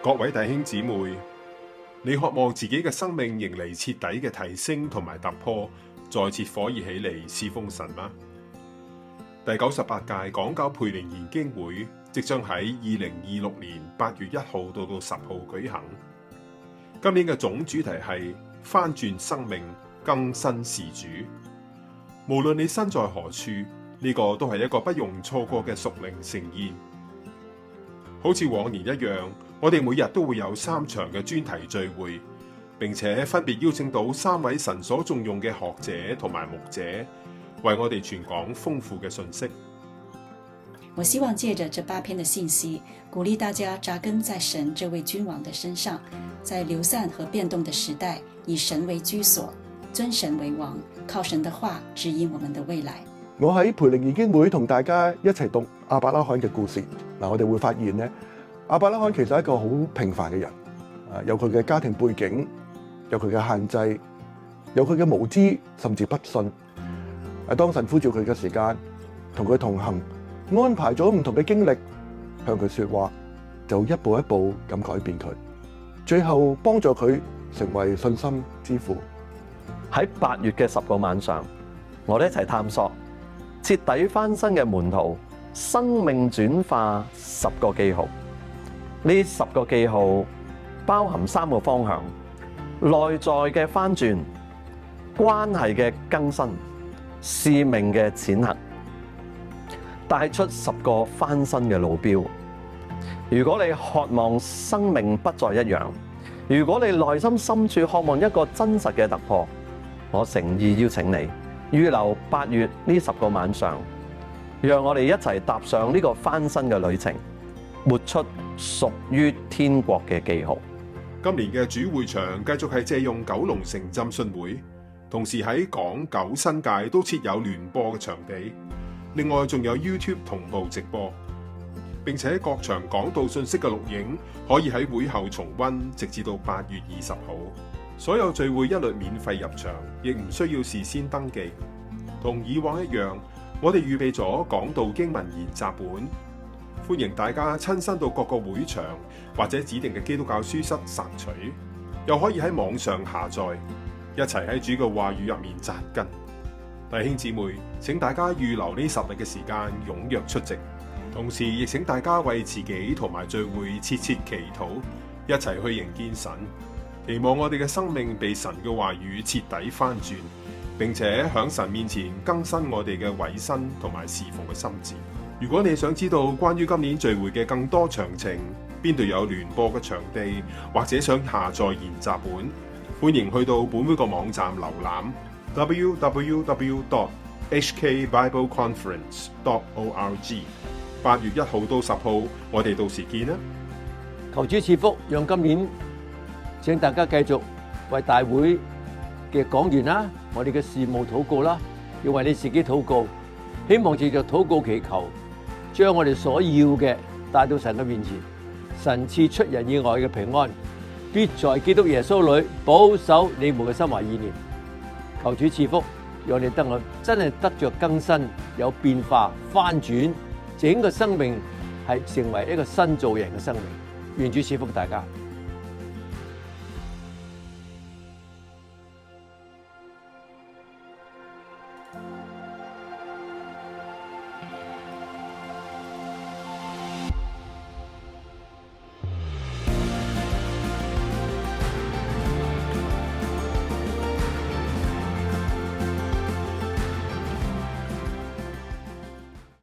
各位弟兄姊妹，你渴望自己嘅生命迎嚟徹底嘅提升同埋突破，再次火熱起嚟侍奉神嗎？第98屆港九培靈研經會即將喺2026年8月1號到10號舉行。今年嘅總主題係翻轉生命，更新事主。無論你身在何處，呢個都係一個不容錯過嘅屬靈盛宴。好似往年一樣，我哋每日都會有3場嘅專題聚會，並且分別邀請到3位神所重用嘅學者同埋牧者，為我哋傳講豐富嘅信息。我希望借着這8篇的信息，鼓勵大家扎根在神這位君王的身上，在流散和變動的時代，以神為居所，尊神為王，靠神的話指引我們的未來。我喺培靈研經會同大家一齊讀亞伯拉罕嘅故事。我哋會發現咧，亞伯拉罕其實係一個好平凡嘅人，有佢嘅家庭背景，有佢嘅限制，有佢嘅無知甚至不信。當神呼召佢嘅時間，同佢同行，安排咗唔同嘅經歷，向佢說話，就一步一步咁改變佢，最後幫助佢成為信心之父。喺8月嘅10個晚上，我哋一齊探索徹底翻身嘅門徒生命轉化10個記號。呢10個記號包含3個方向：內在嘅翻轉、關係嘅更新、使命嘅踐行，帶出10個翻身嘅路標。如果你渴望生命不再一樣，如果你內心深處渴望一個真實嘅突破，我誠意邀請你預留8月呢10個晚上，讓我哋一齊踏上呢個翻身嘅旅程，活出屬於天國嘅記號。今年嘅主會場繼續係借用九龍城浸信會，同時喺港九新界都設有聯播嘅場地，另外仲有 YouTube 同步直播，並且各場講道信息嘅錄影可以喺會後重溫，直至到8月20號。所有聚會一律免費入場，亦唔需要事先登記。同以往一樣，我哋預備咗講道經文研習本，歡迎大家親身到各個會場或者指定嘅基督教書室索取，又可以喺網上下載，一齊喺主嘅話語入面扎根。弟兄姊妹，請大家預留呢10日嘅時間踴躍出席，同時亦請大家為自己同埋聚會切切祈禱，一齊去迎見神。期望我哋嘅生命被神嘅話語徹底翻轉，並且響神面前更新我哋嘅委身同埋侍奉嘅心志。如果你想知道關於今年聚會嘅更多詳情，邊度有聯播嘅場地，或者想下載研習本，歡迎去到本會個網站瀏覽 www.hkbibleconference.org。8月1號到10號，我哋到時見啦！求主賜福，讓今年請大家繼續為大會嘅講員啦，我哋嘅事務禱告啦，要為你自己禱告，希望藉着禱告祈求，將我哋所要嘅帶到神嘅面前。神賜出人意外嘅平安，必在基督耶穌裏保守你們嘅心懷意念。求主賜福，讓你得我真係得着更新，有變化翻轉，整個生命係成為一個新造人嘅生命。願主賜福大家。